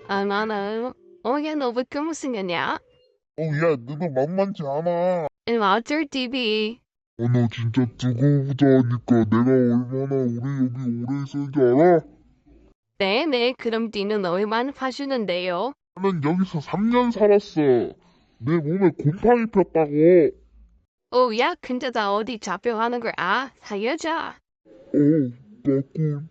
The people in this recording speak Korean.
나는, 야, 너 왜 그런 거 생겼냐? 야, 너도 만만치 않아. 어쩔 TV. 너 진짜 두고보자 하니까 내가 얼마나 우리 여기 오래 있었는지 알아? 네네, 그럼 니는 얼마나 파주는데요? 나는 여기서 3년 살았어. 내 몸에 곰팡이 폈다고. 야, 근데 나 어디 잡혀가는 걸, 살려줘. 나 꿀.